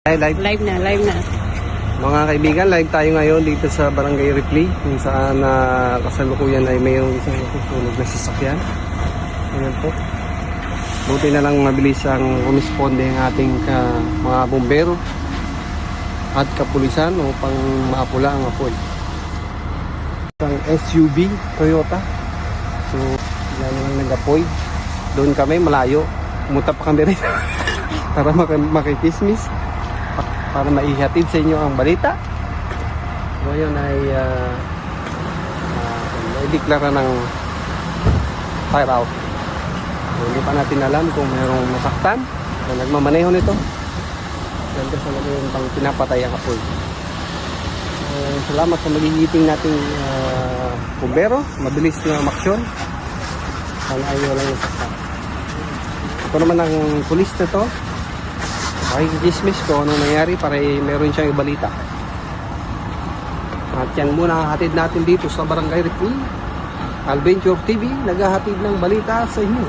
Live. Live na. Mga kaibigan, live tayo ngayon dito sa Barangay Ripley kung saan kasalukuyan ay mayroong isang nasusunog na sasakyan. Ayan po. Buti na lang mabilis ang rumisponde ang ating mga bombero at kapulisan upang maapula ang apoy. Isang SUV Toyota. So, yan lang nag-apoy. Doon kami malayo. Pumunta pa kami rin para makitismis, para maihatid sa inyo ang balita. So yun ay deklara ng fire out. So, hindi pa natin alam kung mayroong nasaktan na nagmamaneho nito. Yan kasi yung pang pinapatay ang apoy. Salamat sa magigiting nating bumbero, mabilis na maksyon. Sana ay walang nasaktan. Ito naman ang pulis na to. Makikismis ko anong nangyari para meron siyang ibalita. At yan muna hatid natin dito sa Barangay Ripley. Alventure TV naghahatid ng balita sa inyo.